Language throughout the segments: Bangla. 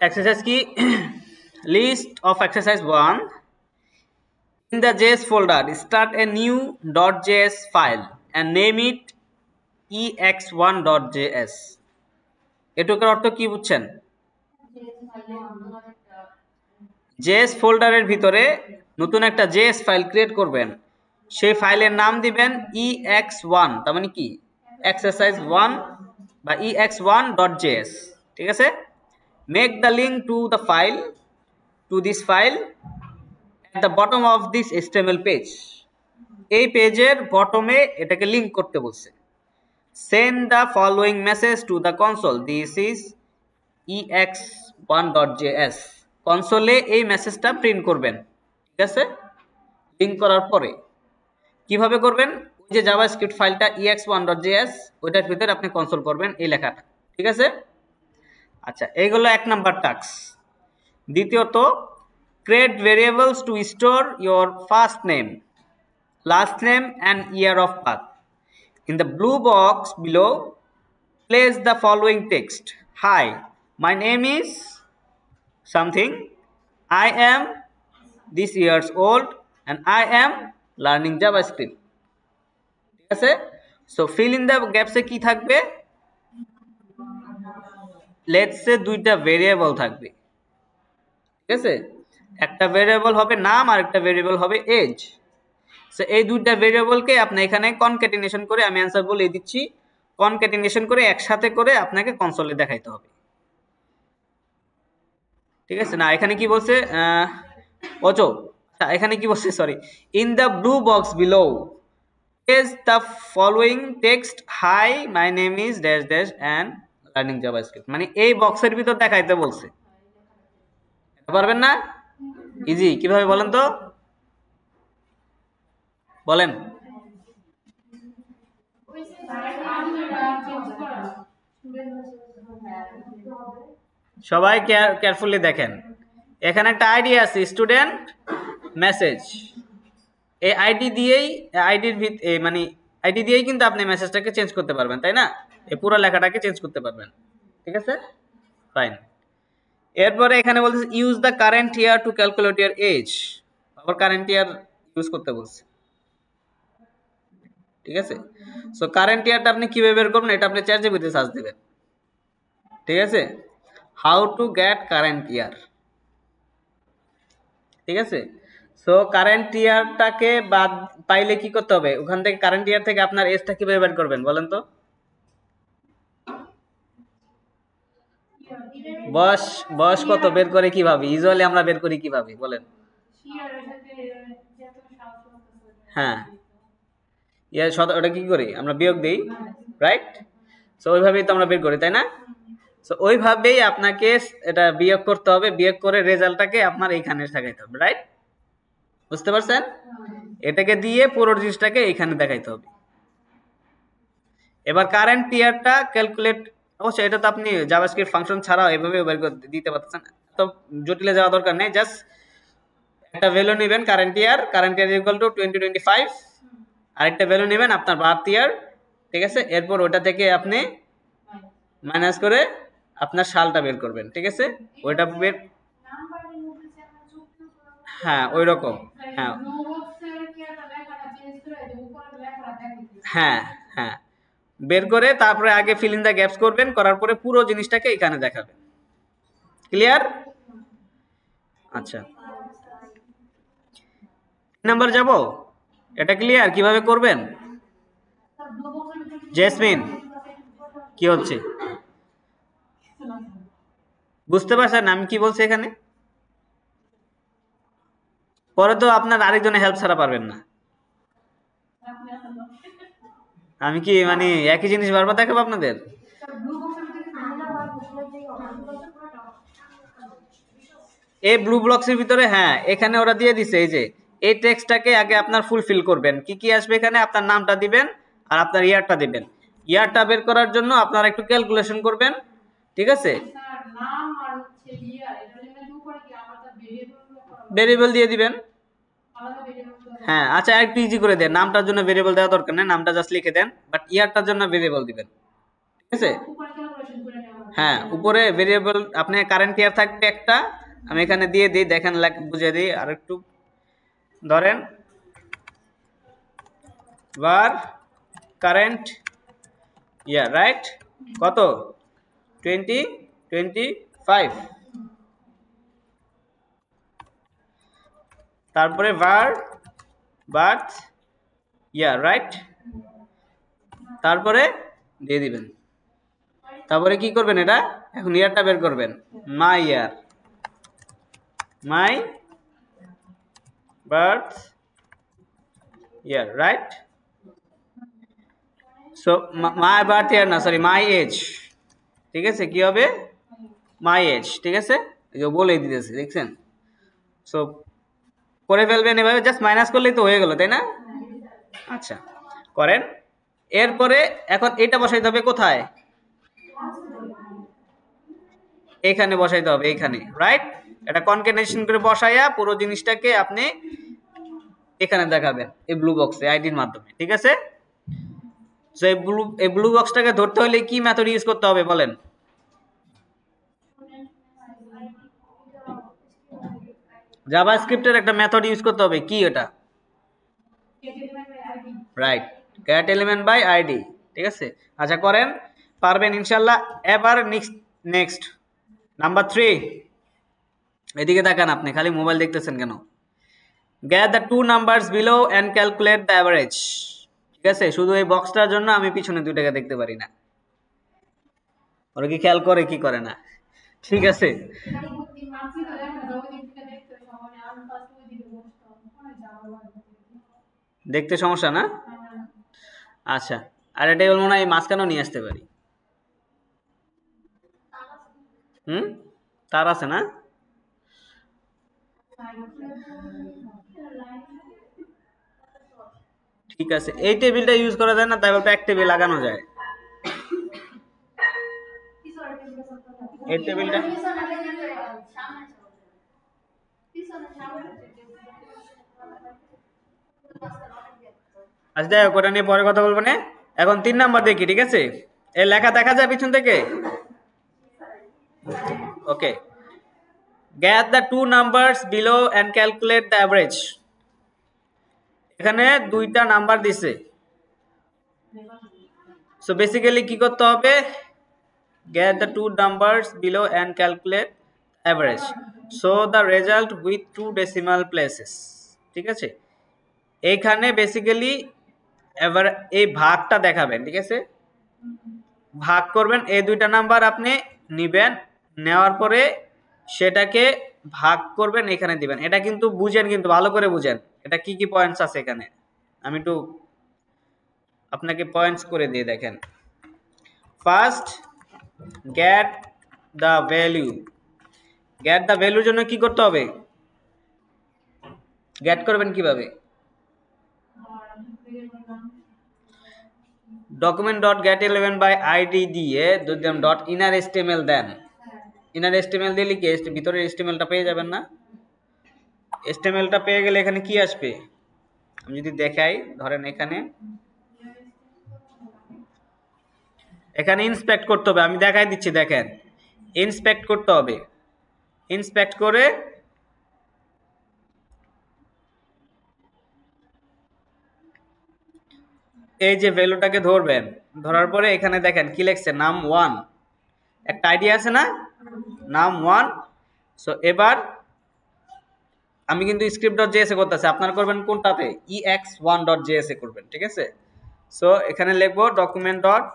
exercise key list of exercise 1. In the JS folder, start a new .js file and name it ex1.js. এটুকুর অর্থ কি বুঝছেন? JS ফোল্ডারের ভিতরে নতুন একটা JS ফাইল ক্রিয়েট করবেন, সেই ফাইলের নাম দিবেন ex1, তার মানে কি exercise 1 বা ex1.js, ঠিক আছে? Make the link to the file to this file at the bottom of this HTML page. এই পেজের বটমে এটাকে লিংক করতে বলছে। Send the following message to the console. This is ex1.js. কনসোলে এই মেসেজটা প্রিন্ট করবেন, ঠিক আছে? লিংক করার পরে কিভাবে করবেন? ওই যে জাভাস্ক্রিপ্ট ফাইলটা ex1.js, ওইটার ভিতরে আপনি কনসোল করবেন এই লেখাটা, ঠিক আছে? আচ্ছা, এইগুলো 1 নাম্বার টাস্ক। দ্বিতীয়ত, create variables to store your first name, last name and year of birth. In the blue box below, place the following text. Hi, my name is something. I am this years old and I am learning JavaScript. ঠিক আছে? So fill in the gaps এ কি থাকবে? Let's say দুইটা ভেরিয়েবল থাকবে, ঠিক আছে? একটা ভেরিয়েবল হবে নাম আর একটা ভেরিয়েবল হবে এজ। সো এই দুইটা ভেরিয়েবলকে আপনি এখানে কনক্যাটিনেশন করে, আমি অ্যানসার বলে দিচ্ছি, কনক্যাটিনেশন করে একসাথে করে আপনাকে কনসোলে দেখাইতে হবে, ঠিক আছে? না, এখানে কি বলছে ওজো, এখানে কি বলছে, sorry, in the blue box below is the following text, hi my name is dash dash and learning JavaScript. মানে এই বক্সের ভিতর দেখাইতে বলছে, পারবেন না? ইজি, কিভাবে বলেন তো, বলেন। সবাই কেয়ারফুলি দেখেন, এখানে একটা আইডি আছে, স্টুডেন্ট মেসেজ। এই আইডি দিয়েই মানে আইডি দিয়েই কিন্তু আপনি মেসেজটাকে চেঞ্জ করতে পারবেন, তাই না? এই পুরো লেখাটাকে চেঞ্জ করতে পারবেন, ঠিক আছে? ফাইন। এরপরে এখানে বলছে use the current year to calculate year age, আবার কারেন্ট ইয়ার ইউজ করতে বলছে, ঠিক আছে? সো কারেন্ট ইয়ারটা আপনি কিভাবে বের করবেন, এটা আপনি চ্যাটজিপিটিতে সার্চ দিবেন, ঠিক আছে? How to get current year, ঠিক আছে? সো কারেন্ট ইয়ারটাকে বাদ পাইলে কি করতে হবে? ওখান থেকে কারেন্ট ইয়ার থেকে আপনার এজটা কিভাবে বের করবেন বলেন তো? বয়স কত বের করে কিভাবে? ইউজুয়ালি আমরা বের করি কিভাবে বলেন? হ্যাঁ, ওটা কি করি আমরা? বিয়োগ দেই, রাইট? সো ওইভাবেই তো আমরা বের করি, তাই না? সো ওইভাবেই আপনাকে এটা বিয়োগ করতে হবে, বিয়োগ করে রেজাল্টটাকে আপনার এইখানে দেখাইতে হবে, রাইট? বুঝতে পারছেন? এটাকে দিয়ে পুরো জিনিসটাকে এইখানে দেখাইতে হবে। এবার কারেন্ট ইয়ারটা ক্যালকুলেট, অবশ্যই এটা তো আপনি জাভাস্ক্রিপ্ট ফাংশন ছাড়াও এভাবে বের করে দিতে পারতেছেন, তো জটিলে যাওয়া দরকার নেই। জাস্ট একটা ভ্যালু নেবেন কারেন্ট ইয়ার ইকুয়াল টু 2025, আরেকটা ভ্যালু নেবেন আপনার বার্থ ইয়ার, ঠিক আছে? এরপর ওটা থেকে আপনি মাইনাস করে আপনার সালটা বের করবেন, ঠিক আছে? ওইটা বের, হ্যাঁ ওই রকম, হ্যাঁ হ্যাঁ হ্যাঁ, বের করে তারপরে আগে ফিল ইন দ্য গ্যাপস করবেন, করার পরে পুরো জিনিসটাকে এখানে দেখাবেন। ক্লিয়ার? আচ্ছা, নাম্বার যাব, এটা ক্লিয়ার কিভাবে করবেন? জেসমিন কি হচ্ছে বুঝতে পারছেন আমি কি বলছি এখানে? পরে তো আপনার আরেকজনের হেল্প ছাড়া পারবেন না। আমি কি মানে একই জিনিস বারবার দেখাবো আপনাদের? এই ব্লু ব্লকসের ভিতরে, হ্যাঁ এখানে ওরা দিয়ে দিছে, এই যে এই টেক্সটটাকে আগে আপনার ফুলফিল করবেন। কি কি আসবে এখানে? আপনার নামটা দিবেন আর আপনার ইয়ারটা দিবেন। ইয়ারটা বের করার জন্য আপনারা একটু ক্যালকুলেশন করবেন, ঠিক আছে? ভেরিয়েবল দিয়ে দিবেন, হ্যাঁ। আচ্ছা, একটু ইজি করে দেন, নামটার জন্য ভেরিয়েবল দেওয়া দরকার নেই, নামটা জাস্ট লিখে দেন, বাট ইয়ারটার জন্য ভেরিয়েবল দিবেন, আছে। হ্যাঁ, উপরে ভেরিয়েবল আপনি কারেন্ট ইয়ার থাকবে একটা, আমি এখানে দিয়ে দিই, দেখেন বুঝিয়ে দিই আর একটু। ধরেন var কারেন্ট ইয়ার, রাইট? কত? 2025। তারপরে var বার্থ ইয়ার, রাইট? তারপরে দিয়ে দিবেন। তারপরে কি করবেন, এটা এখন ইয়ারটা বের করবেন, my year, my birth year, right? So my birth year না, সরি, মাই এজ। ঠিক আছে, কি হবে? My age. ঠিক আছে, বলে দিতেছি, দেখছেন? সো করে ফেলবেন এভাবে, জাস্ট মাইনাস করলেই তো হয়ে গেল, তাই না? আচ্ছা, করেন। এরপরে এখন এটা বসাইতে হবে কোথায়? এখানে বসাইতে হবে, এখানে, রাইট? এটা কনকেটেনেশন করে বসাইয়া পুরো জিনিসটাকে আপনি এখানে দেখাবেন, এই ব্লু বক্সে আইডির মাধ্যমে। ঠিক আছে, সো এই ব্লু বক্সটাকে ধরতে হলে কি মেথড ইউজ করতে হবে বলেন? জাভাস্ক্রিপ্টের একটা মেথড ইউজ করতে হবে, কি এটা? Right, get element by id। ঠিক আছে, আচ্ছা করেন, পারবেন ইনশাআল্লাহ। এবার নেক্সট নাম্বার 3, এদিকে তাকান, আপনি খালি মোবাইল দেখতেছেন কেন? get the two numbers below and calculate the average। ঠিক আছে, শুধু এই বক্সটার জন্য আমি পিছনে দুইটাকে দেখতে পারি না, ওরা কি খেয়াল করে কি করে না? ঠিক আছে, দেখতে সমস্যা না? আচ্ছা, আর এটা মনে হয় মাঝখানেও নিয়ে আসতে পারি। তার আছে না? ঠিক আছে, এই টেবিলটা ইউজ করা যায় না, তাই বলতে এক টেবিল লাগানো যায়। এই টেবিলটা আচ্ছা, দেখো ওটা নিয়ে পরে কথা বলবো না। এখন 3 নাম্বার দেখি। ঠিক আছে, এই লেখা দেখা যায় পিছন থেকে? ওকে, get the two numbers below and calculate the average। এখানে দুইটা নাম্বার দিছে, সো বেসিক্যালি কি করতে হবে? get the two numbers below and calculate average, so the result with two decimal places। ঠিক আছে, এইখানে বেসিক্যালি এবার এই ভাগটা দেখাবেন। ঠিক আছে, ভাগ করবেন, এই দুইটা নাম্বার আপনি নিবেন, নেওয়ার পরে সেটাকে ভাগ করবেন, এখানে দিবেন। এটা কিন্তু বুঝেন, কিন্তু ভালো করে বুঝেন, এটা কি কি পয়েন্টস আছে এখানে, আমি একটু আপনাকে পয়েন্টস করে দিয়ে দেখেন। First, get the value. Get the ভ্যালুর জন্য কি করতে হবে? গেট করবেন কিভাবে? Document dot get element by ID দিয়ে যদি dot inner HTML then, inner HTML দিলে কি ভিতরের এসটিএমএলটা পেয়ে যাবেন না? এসটিএমএলটা পেয়ে গেলে এখানে কি আসবে আমি যদি দেখাই, ধরেন এখানে ইন্সপেক্ট করতে হবে, আমি দেখাই দিচ্ছি, দেখেন ইন্সপেক্ট করতে হবে। ইন্সপেক্ট করে এই যে ভ্যালুটাকে ধরবেন, ধরার পরে এখানে দেখেন কি লিখছে, নাম 1, একটা আইডি আছে না, নাম 1। সো এবার আমি কিন্তু script.js এ করতেছি, আপনারা করবেন কোনটাতে? ex1.js এ করবেন। ঠিক আছে, সো এখানে লিখবো document dot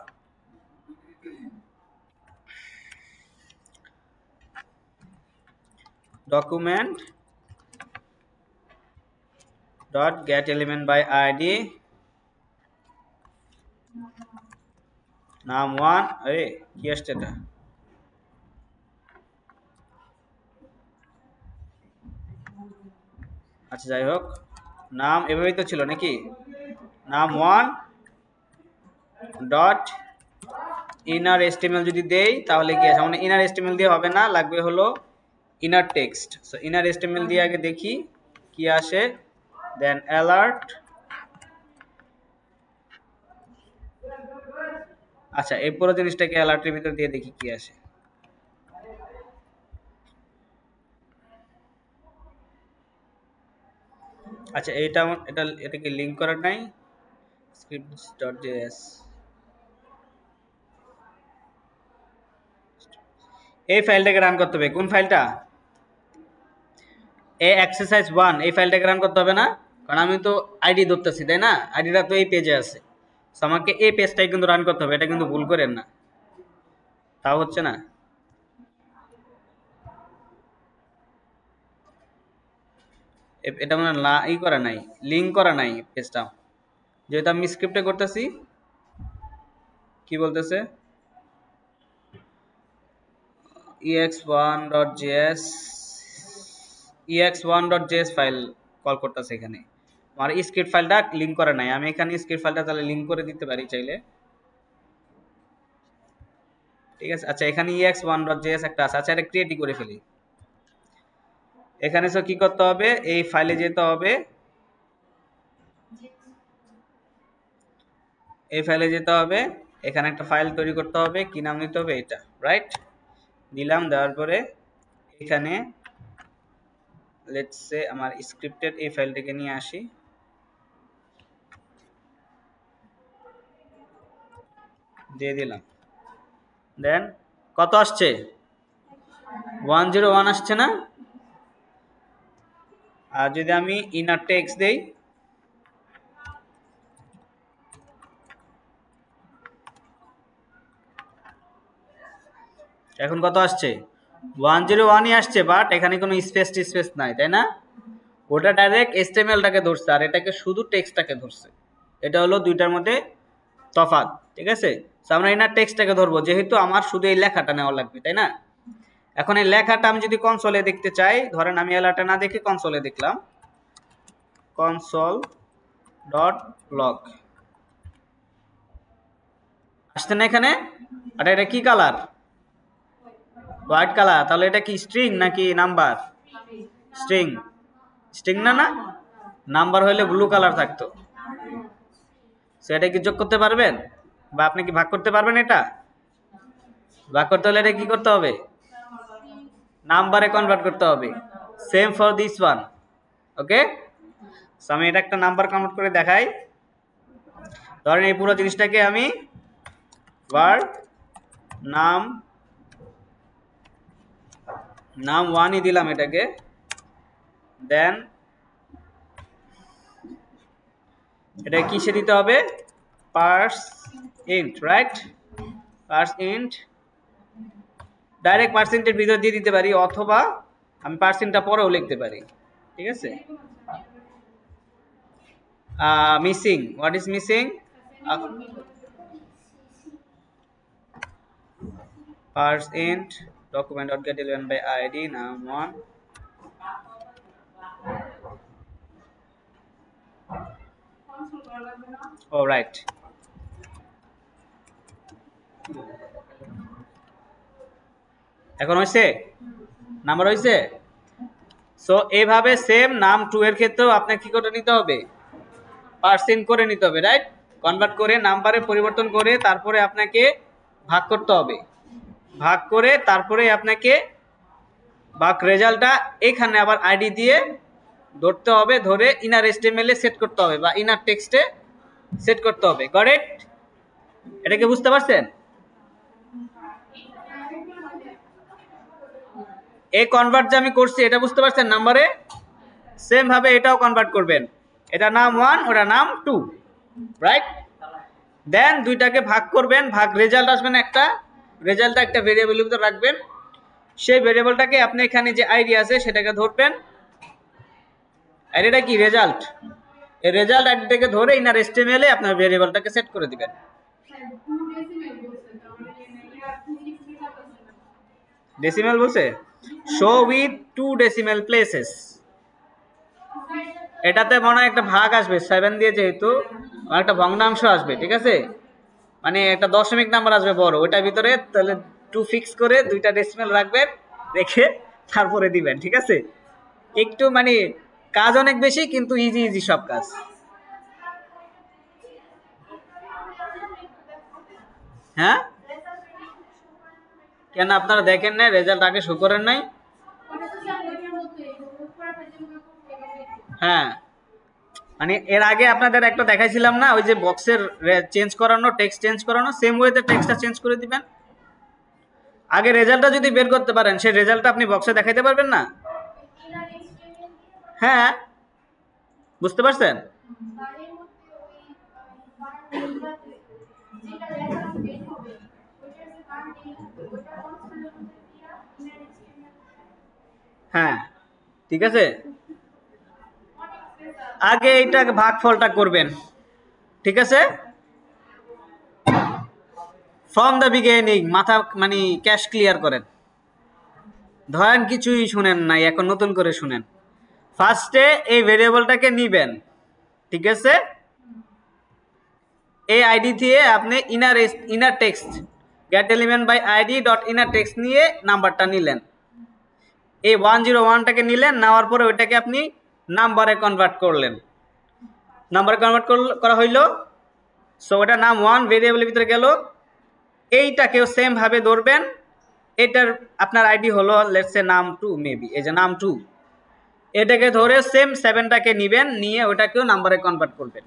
get element by id নাম 1। আরে কি আসছে এটা? আচ্ছা যাই হোক, নাম এভাবেই তো ছিল নাকি, নাম 1 ডট ইনার এসটিএমএল যদি দেই তাহলে কি আছে? মানে ইনার এসটিএমএল দিয়ে হবে না, লাগবে হলো inner text. So inner HTML দিয়ে আগে দেখি কি আসে, দেন অ্যালার্ট। আচ্ছা, এই পুরো জিনিসটাকে অ্যালার্টের ভিতর দিয়ে দেখি কি আসে। আচ্ছা, এটাকে লিংক করার নাই scripts.js। এই ফাইলটাকে রান করতে হবে। কোন ফাইলটা? এক্সারসাইজ 1 এই ফাইলটাকে রান করতে হবে না? কারণ আমি তো আইডি ধরতেছি, তাই না? আইডিটা তো এই পেজে আছে, আমাকে এই পেজটাই কিন্তু রান করতে হবে। এটা কিন্তু ভুল করেন না, তাও হচ্ছে না। এটা মানে ই করা নাই, লিংক করা নাই পেজটা, যেহেতু আমি স্ক্রিপ্টে করতেছি। কি বলতেছে? ex1.js ফাইল কল করতেছে এখানে। আমার স্ক্রিপ্ট ফাইলটা লিংক করা নাই, আমি এখানে স্ক্রিপ্ট ফাইলটা তাহলে লিংক করে দিতে পারি চাইলে। ঠিক আছে, আচ্ছা এখানে ex1.js একটা আছে। আচ্ছা, এটা ক্রিয়েটই করে ফেলি। এখানে কি করতে হবে? এই ফাইলে যেতে হবে, এখানে একটা ফাইল তৈরি করতে হবে। কি নাম নিতে হবে? এটা, রাইট? নিলাম, দেওয়ার পরে এখানে লেটস সে আমার স্ক্রিপ্টের এই ফাইলটাকে নিয়ে আসি, দিয়ে দিলাম। দেন কত আসছে? 101 আসছে না? আর যদি আমি ইনার টেক্সট দেই, এখন কত আসছে? 101ই আসছে, বাট এখানে কোনো স্পেস নাই, তাই না? ওটা ডাইরেক্ট HTML-টাকে ধরছে, আর এটাকে শুধু টেক্সটটাকে ধরছে। এটা হলো দুইটার মধ্যে তফাৎ, ঠিক আছে? আমরা ইনার টেক্সটটাকে ধরবো, যেহেতু আমার শুধু এই লেখাটা নেওয়া লাগবে, তাই না? এখন এই লেখাটা আমি যদি কনসোলে দেখতে চাই, ধরেন আমি এলাটা না দেখে কনসোলে দেখলাম, console.log আসছে না এখানে? আর এটা কি কালার? White colour. তাহলে এটা কি স্ট্রিং নাকি নাম্বার? স্ট্রিং। স্ট্রিং না, না নাম্বার হইলে ব্লু কালার থাকতো। সেটা কি যোগ করতে পারবেন, বা আপনি কি ভাগ করতে পারবেন? এটা ভাগ করতে হলে এটা কি করতে হবে? নাম্বারে কনভার্ট করতে হবে। Same for this one. Okay, আমি এটা একটা নাম্বার কনভার্ট করে দেখাই। ধরেন এই পুরো জিনিসটাকে আমি var নাম 1ই দিলাম এটাকে। দেন এটা কিসে দিতে হবে? Parse int, right? Parse int, direct পার্সেন্টের ভিতর দিয়ে দিতে পারি, অথবা আমি পার্সেন্টটা পরেও লিখতে পারি, ঠিক আছে? Missing, what is missing? Parse int document.getElementById num1. all right, এখন হইছে? নাম্বার হইছে? সো এইভাবে সেম নাম 2 এর ক্ষেত্রেও আপনাকে কি করে নিতে হবে? পার্সেন্ট করে নিতে হবে, রাইট? কনভার্ট করে নাম্বারে পরিবর্তন করে তারপরে আপনাকে ভাগ করতে হবে। ভাগ করে তারপরে আপনাকে ভাগ রেজাল্টটা এখানে আবার আইডি দিয়ে ধরতে হবে, ধরে ইনার HTML এ সেট করতে হবে বা ইনার টেক্সটে সেট করতে হবে। Got it? এটা কি বুঝতে পারছেন? এই কনভার্ট যে আমি করছি এটা বুঝতে পারছেন নাম্বারে? সেম ভাবে এটাও কনভার্ট করবেন। এটা নাম 1, ওটা নাম 2, রাইট? দেন দুইটাকে ভাগ করবেন, ভাগ রেজাল্ট আসবে না একটা, রেজাল্টটা একটা ভেরিয়েবলের ভিতর রাখবেন। সেই ভেরিয়েবলটাকে আপনি এখানে যে আইডি আছে সেটাকে ধরবেন। আইডিটা কি? রেজাল্ট। এই রেজাল্ট আইডিটাকে ধরে ইনার HTML এ আপনার ভেরিয়েবলটাকে সেট করে দিবেন। ডেসিমেল বলছে? Show with 2 decimal places. এটাতে মনে হয় একটা ভাগ আসবে 7 দিয়ে, যেহেতু একটা ভগ্নাংশ আসবে, ঠিক আছে? মানে একটা দশমিক নাম্বার আসবে বড়, ওইটার ভিতরে তাহলে 2 ফিক্স করে দুইটা ডেসিমেল রাখবেন, রেখে তারপরে দিবেন, ঠিক আছে? একটু মানে কাজ অনেক বেশি, কিন্তু ইজি সব কাজ। হ্যাঁ কেন আপনারা দেখেন না রেজাল্ট আগে শো করেন নাই? হ্যাঁ মানে এর আগে আপনাদের একটা দেখাইছিলাম না, ওই যে বক্সের চেঞ্জ করানো, টেক্সট চেঞ্জ করানো, সেম ওয়েতে টেক্সটটা চেঞ্জ করে দিবেন। আগে রেজাল্টটা যদি বের করতে পারেন সেই রেজাল্টটা আপনি বক্সে দেখাইতে পারবেন না। হ্যাঁ বুঝতে পারছেন? হ্যাঁ ঠিক আছে, আগে এইটা ভাগফলটা করবেন, ঠিক আছে? ফ্রম দ্য বিগিনিং মাথা মানে ক্যাশ ক্লিয়ার করেন, ধরেন কিছুই শুনেন নাই, এখন নতুন করে শুনেন। ফার্স্টে এই ভেরিয়েবলটাকে নিবেন, ঠিক আছে? এই আইডি দিয়ে আপনি inner text get element by ID dot inner text নিয়ে নাম্বারটা নিলেন, এই 101টাকে নিলেন, নেওয়ার পরে ওইটাকে আপনি নাম্বারে কনভার্ট করলেন, নাম্বারে কনভার্ট করা হইল। সো ওটা নাম 1 ভেরিয়েবলের ভিতরে গেল। এইটাকেও সেম ভাবে ধরবেন, এটার আপনার আইডি হলো লেটস সে নাম 2 মেবি, এই যে নাম 2, এটাকে ধরে সেম 7টাকে নিবেন, নিয়ে ওটাকেও নাম্বারে কনভার্ট করবেন।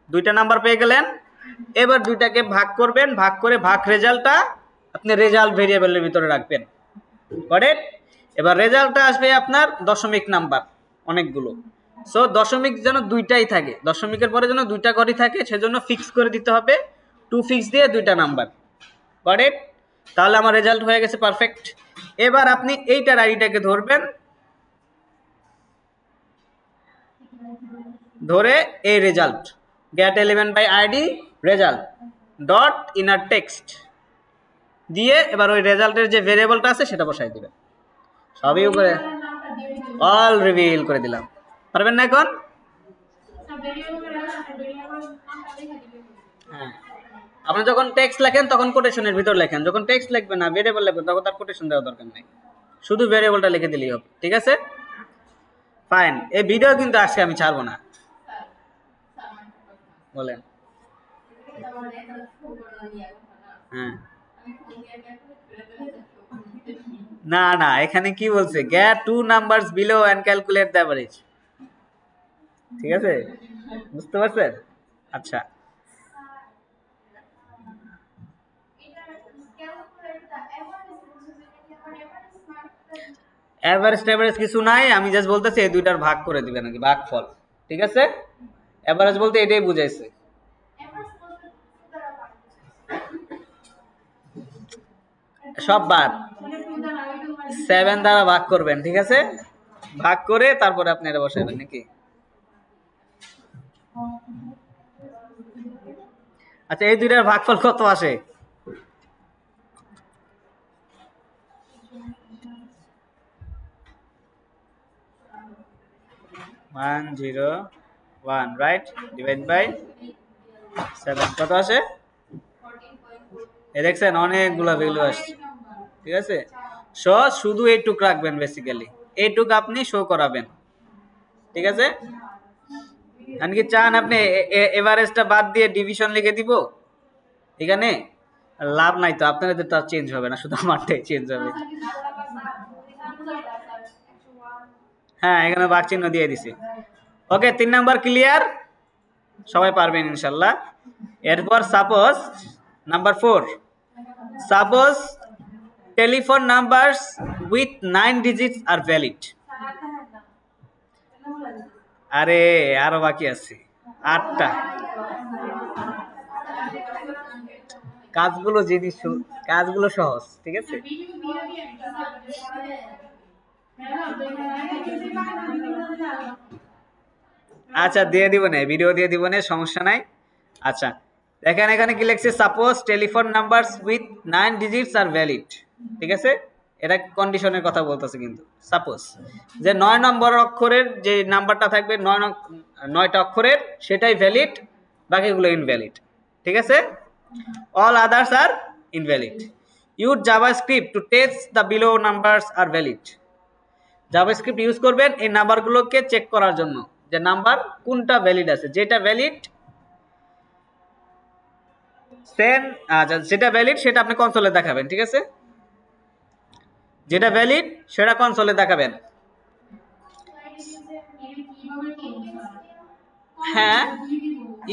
দুইটা নাম্বার পেয়ে গেলেন, এবার দুইটাকে ভাগ করবেন, ভাগ করে ভাগ রেজাল্টটা আপনি রেজাল্ট ভেরিয়েবলের ভিতরে রাখবেন, গট ইট? এবার রেজাল্টটা আসবে আপনার দশমিক নাম্বার অনেকগুলো, সো দশমিক যেন দুইটাই থাকে, দশমিকের পরে যেন দুইটা ঘরই থাকে, সেজন্য ফিক্স করে দিতে হবে 2 ফিক্স দিয়ে দুইটা নাম্বার, গট ইট? তাহলে আমার রেজাল্ট হয়ে গেছে পারফেক্ট। এবার আপনি এইটার আইডিটাকে ধরবেন, ধরে এই result get element by ID result dot inner text দিয়ে এবার ওই রেজাল্টের যে ভেরিয়েবলটা আছে সেটা বসাই দিবেন। সবই করে অল রিভিল করে দিলাম, পারবেন না এখন? হ্যাঁ আপনি যখন টেক্সট লেখেন তখন কোটেশনের ভিতর লেখেন, যখন টেক্সট লিখবেন না ভেরিয়েবল লিখবেন তখন তার কোটেশন দেওয়ার দরকার নাই, শুধু ভেরিয়েবলটা লিখে দিলেই হবে, ঠিক আছে? ফাইন। এই ভিডিও কিন্তু আজকে আমি ছাড়বো না, বলেন? হ্যাঁ না না, এখানে কি বলছে, get 2 numbers below and calculate the average, ঠিক আছে? বুঝতে পারছেন? আচ্ছা এভারেজ কিছু নাই, আমি জাস্ট বলতেছি এই দুইটার ভাগ করে দিবেন নাকি ভাগফল, ঠিক আছে? এভারেজ বলতে এটাই বুঝাইছে, সব বাদ 7 দ্বারা ভাগ করবেন, ঠিক আছে? ভাগ করে তারপরে আপনি এটা বসাবেন নাকি? আচ্ছা এই দুইটার ভাগফল কত আসে? 101 রাইট, ডিভাইড বাই 7 কত আসে? এই দেখছেন অনেকগুলা ভ্যালু আসছে, ঠিক আছে? সো শুধু এইটুক রাখবেন, বেসিক্যালি এইটুক আপনি শো করাবেন, ঠিক আছে? কি চান আপনি এভারেজটা বাদ দিয়ে ডিভিশন লিখে দিব এখানে? লাভ নাই তো, আপনাদের তো চেঞ্জ হবে না, শুধু আমারটাই চেঞ্জ হবে। হ্যাঁ এখানে ভাগ চিহ্ন দিয়ে দিছি। ওকে 3 নাম্বার ক্লিয়ার, সবাই পারবেন ইনশাল্লাহ। এরপর suppose number 4, suppose telephone numbers with 9 digits are valid. আরে আরো বাকি আছে 8টা কাজগুলো, কাজগুলো সহজ, ঠিক আছে? আচ্ছা দিয়ে দিব না, ভিডিও দিয়ে দিব না, সমস্যা নাই। আচ্ছা দেখেন এখানে কি লিখছে, suppose telephone numbers with 9 digits are valid, ঠিক আছে? এটা কন্ডিশনের কথা বলতেছে, কিন্তু সাপোজ যে 9 নম্বর অক্ষরের যে নাম্বারটা থাকবে 9টা অক্ষরের সেটাই ভ্যালিড, বাকিগুলো ইনভ্যালিড, ঠিক আছে? All others are invalid. Use JavaScript to test the below numbers are valid. JavaScript use করবেন এই নাম্বারগুলোকে চেক করার জন্য যে নাম্বার কোনটা ভ্যালিড আছে, যেটা ভ্যালিড সেন্ড, আচ্ছা যেটা ভ্যালিড সেটা আপনি কনসোলে দেখাবেন, ঠিক আছে? যেটা ভ্যালিড সেটা কনসোলে দেখাবেন। হ্যাঁ,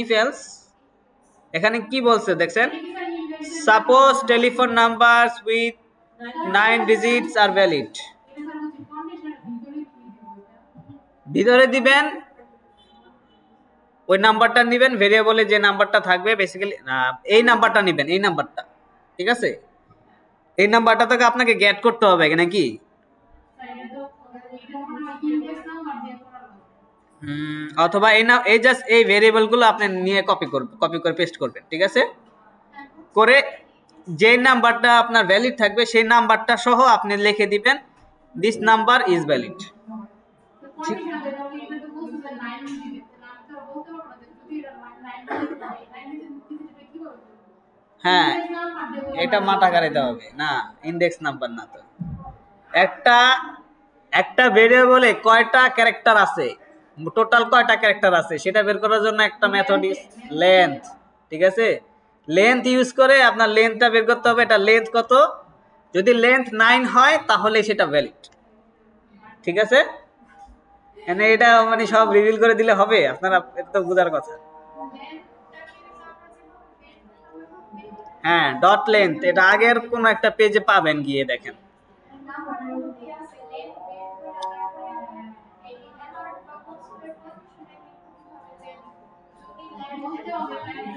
ইফ এলস এখানে কি বলছে দেখছেন, suppose telephone numbers with 9 digits are valid, ভিতরে দিবেন ওই নাম্বারটা নেবেন, ভেরিয়েবলে যে নাম্বারটা থাকবে বেসিক্যালি এই নাম্বারটা নেবেন, এই নাম্বারটা, ঠিক আছে? এই নাম্বারটা থেকে আপনাকে গেট করতে হবে নাকি? অথবা এই জাস্ট এই ভেরিয়েবল গুলো আপনি নিয়ে কপি করে পেস্ট করবেন, ঠিক আছে? করে যে নাম্বারটা আপনার ভ্যালিড থাকবে সেই নাম্বারটা সহ আপনি লিখে দিবেন দিস নাম্বার ইজ ভ্যালিড। হ্যাঁ, এটা মাথা কাটাইতে হবে না, ইন্ডেক্স নাম্বার না তো। একটা ভেরিয়েবলে কয়টা ক্যারেক্টার আছে, টোটাল কয়টা ক্যারেক্টার আছে সেটা বের করার জন্য একটা মেথড ইজ লেন্থ, ঠিক আছে? লেন্থ ইউজ করে আপনার লেন্থটা বের করতে হবে, এটা লেন্থ কত, যদি লেন্থ 9 হয় তাহলে সেটা ভ্যালিড, ঠিক আছে? মানে এটা মানে সব রিভিল করে দিলে হবে, আপনারা এটা তো বোঝার কথা। হ্যাঁ, ডট লেন্থ এটা আগের কোন একটা পেজে পাবেন, গিয়ে দেখেন।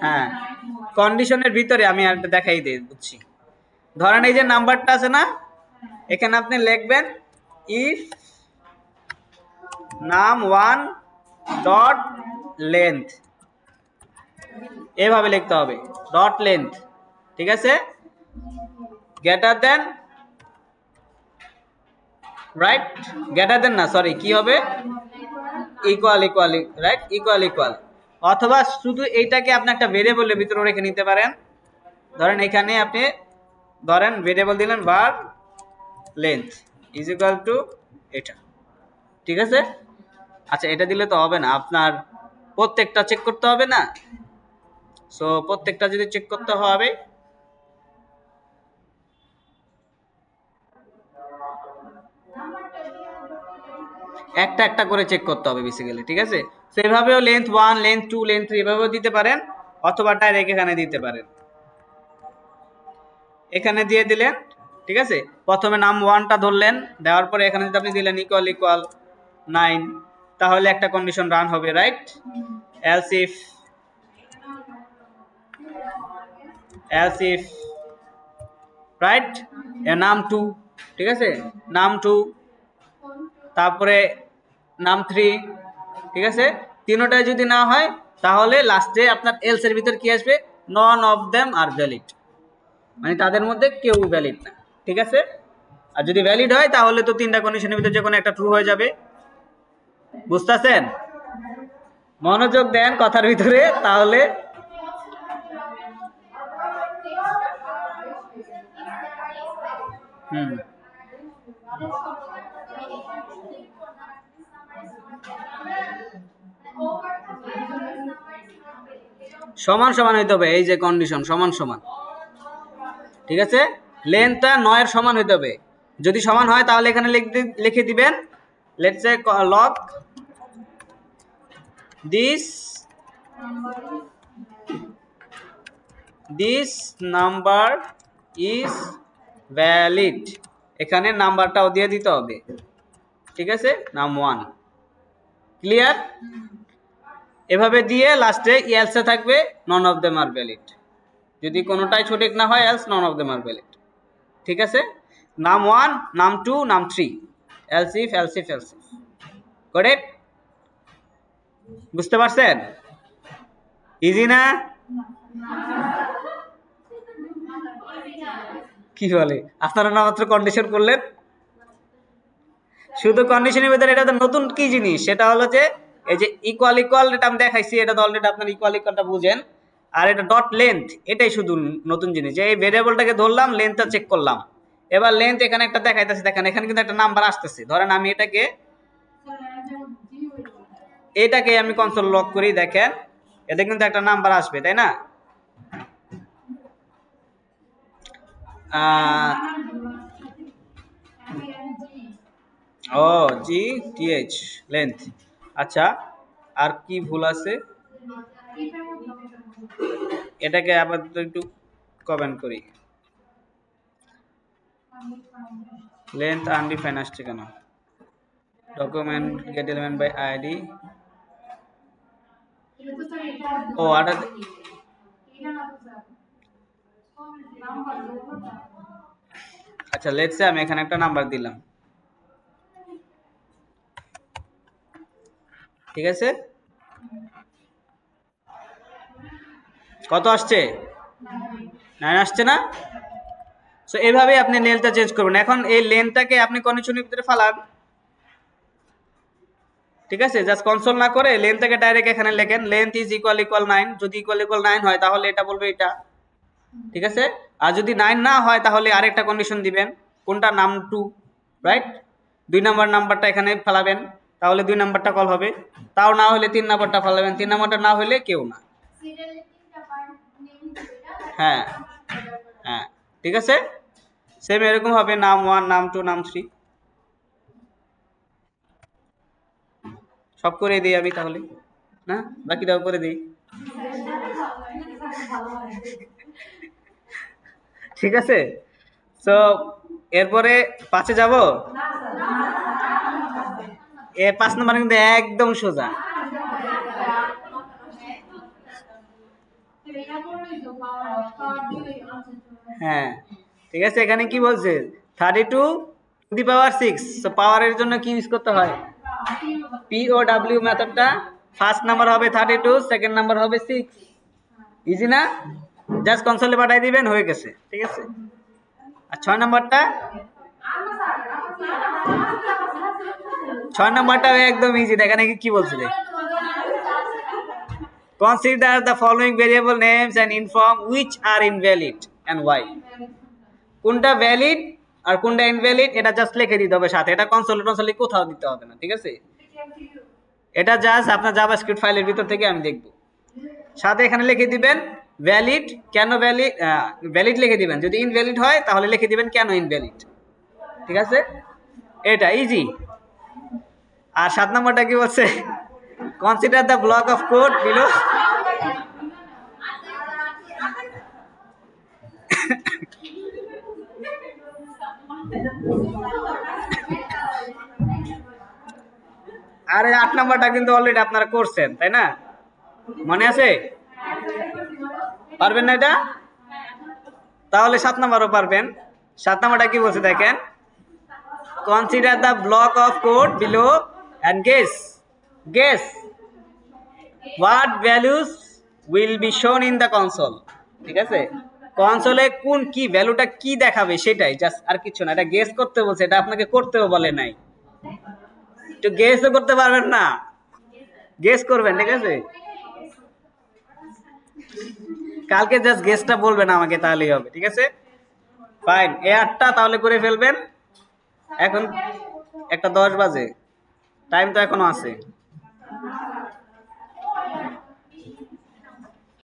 হ্যাঁ, কন্ডিশনের ভিতরে আমি একটা দেখাই দিই, বুঝছি। ধরেন এই যে নাম্বারটা আছে না, এখানে আপনি লিখবেন ইফ num1 ডট লেন্থ, এভাবে লিখতে হবে ডট লেন্থ, ঠিক আছে? Greater than, right, greater than না, সরি কি হবে, equal equal, right, equal equal. অথবা শুধু এইটাকে আপনি একটা ভেরিয়েবলের ভিতরে রেখে নিতে পারেন। ধরেন এখানে আপনি ধরেন ভেরিয়েবল দিলেন var length is equal to এটা, ঠিক আছে? আচ্ছা, এটা দিলে তো হবে না, আপনার প্রত্যেকটা চেক করতে হবে না। সো প্রত্যেকটা যদি চেক করতে হবে, একটা একটা করে চেক করতে হবে বেসিক্যালি, ঠিক আছে? সো এভাবেও লেন্থ 1, লেন্থ 2, লেন্থ 3 এভাবেও দিতে পারেন, অথবা ডাইরেক্ট এখানে দিতে পারেন, এখানে দিয়ে দিলেন, ঠিক আছে? প্রথমে নাম 1টা ধরলেন, দেওয়ার পরে এখানে যদি আপনি দিলেন ইকুয়াল ইকুয়াল 9, তাহলে একটা কন্ডিশন রান হবে, রাইট? এলস ইফ রাইট নাম 2, ঠিক আছে? নাম 2, তারপরে নাম 3, ঠিক আছে? তিনটায় যদি না হয় তাহলে লাস্টে আপনার এলস এর ভিতর কি আসবে, none of them are valid, মানে তাদের মধ্যে কেউ ভ্যালিড না, ঠিক আছে? আর যদি ভ্যালিড হয় তাহলে তো তিনটা কন্ডিশনের ভিতর যে কোনো একটা ট্রু হয়ে যাবে, বুঝতেছেন? মনোযোগ দেন কথার ভিতরে, তাহলে সমান সমান হইতে হবে, এই যে কন্ডিশন সমান সমান, ঠিক আছে? লেন্থটা 9 এর সমান হইতে হবে, যদি সমান হয় তাহলে এখানে লিখে দিবেন let's say log this number is valid, এখানে নাম্বারটাও দিয়ে দিতে হবে, ঠিক আছে? নাম 1, ক্লিয়ার? এভাবে দিয়ে লাস্টে এলসে থাকবে none of them are valid, যদি কোনোটাই সঠিক না হয় else none of them are valid, ঠিক আছে? নাম 1, নাম 2, নাম 3, এলস ইফ করেক্ট? বুঝতে পারছেন? ইজি না? কি বলে, আপনারা না মাত্র কন্ডিশন করলেন, শুধু কন্ডিশনের ভিতরে এটা তো নতুন কি জিনিস, সেটা হলো যে এই যে ইকুয়াল ইকুয়াল, এটা আমি দেখাইছি, এটা তো অলরেডি আপনার ইকুয়াল ইকুয়ালটা বুঝেন, আর এটা ডট লেন্থ এটাই শুধু নতুন জিনিস, যে এই ভেরিয়েবলটাকে ধরলাম, লেন্থটা চেক করলাম, এবার লেন্থ এখানে একটা দেখাইতেছে, দেখেন এখানে কিন্তু একটা নাম্বার আসতেছে, ধরেন আমি এটাকে আমি কনসোল লক করি, দেখেন এটা কিন্তু একটা নাম্বার আসবে, তাই না? ও জি টিএইচ লেন্থ। আচ্ছা, আর কি ভুল আছে এটাকে আপাতত একটু কমেন্ট করি। লেন্থ আনডিফাইন আসছে কেন? Document get element by ID. ও আটা, আচ্ছা লেটস সে আমি এখানে একটা নাম্বার দিলাম, ঠিক আছে? কত আসছে? 9 আসছে না? সো এইভাবে আপনি লেন্থটা চেঞ্জ করবেন। এখন এই লেন্থটাকে আপনি কন্ডিশনের ভিতরে ফালান, ঠিক আছে? জাস্ট কনসোল না করে লেন্থটাকে ডাইরেক্ট এখানে লেখেন লেন্থ ইজ ইকুয়াল ইকুয়াল 9। যদি ইকুয়াল ইকুয়াল 9 হয় তাহলে এটা বলবে এটা, ঠিক আছে? আর যদি 9 না হয় তাহলে আরেকটা কন্ডিশন দিবেন, কোনটা? নাম 2, রাইট? 2 নাম্বার নাম্বারটা এখানে ফেলাবেন, তাহলে 2 নাম্বারটা কল হবে। তাও না হলে 3 নাম্বারটা ফেলাবেন, 3 নাম্বারটা না হলে কেউ না। হ্যাঁ হ্যাঁ, ঠিক আছে? সেম এরকম হবে নাম 1, নাম 2, নাম 3 সব করে দিই আমি তাহলে, না বাকিটাও করে দিই, ঠিক আছে? সো এরপরে 5-এ যাব। 5 নাম্বার কিন্তু একদম সোজা। হ্যাঁ, ঠিক আছে? এখানে কি বলছে? 32 টু দি পাওয়ার 6। সো পাওয়ারের জন্য কি ইউজ করতে হয়? POW মেথডটা। ফার্স্ট নাম্বার হবে 32, সেকেন্ড নাম্বার হবে 6। ইজি না? জাস্ট কনসোলে পাঠিয়ে দিবেন, হয়ে গেছে, ঠিক আছে? আর 6 নাম্বারটা, 6 নাম্বারটা একদম ইজি। দেখেন কি বলছে, consider the following variable names and inform which are invalid and why। কোনটা ভ্যালিড আর কোনটা ইনভ্যালিড এটা জাস্ট লিখে দিতে হবে সাথে, এটা কনসোলে কোথাও দিতে হবে না, ঠিক আছে? এটা জাস্ট আপনার জাভাস্ক্রিপ্ট ফাইলের ভিতর থেকে আমি দেখব। সাথে এখানে লিখে দিবেন ভ্যালিড, কেন ভ্যালিড, ভ্যালিড লিখে দিবেন। যদি ইনভ্যালিড হয় তাহলে লিখে দিবেন কেন ইনভ্যালিড, ঠিক আছে? এটা ইজি। আর 7 নম্বরটা কি বলছে? Consider the block of code below. আরে 8 নাম্বারটা কিন্তু অলরেডি আপনারা করছেন, তাই না? মনে আছে? পারবেন না এটা? তাহলে 7 নাম্বারও পারবেন। 7 নাম্বারটা কি বলছে দেখেন, consider the block of code below and guess what values will be shown in the console। ঠিক আছে? কনসোলে কোন কি ভ্যালুটা কি দেখাবে সেটাই, জাস্ট আর কিছু না। এটা গেস করতে বলছে, এটা আপনাকে করতেও বলে নাই। একটু গেসও করতে পারবেন না, গেস করবেন, ঠিক আছে? কালকে জাস্ট গেসটা বলবেন আমাকে, তাহলেই হবে, ঠিক আছে? ফাইন, এই 8টা তাহলে করে ফেলবেন। এখন 1:10 বাজে, টাইম তো এখনো আছে।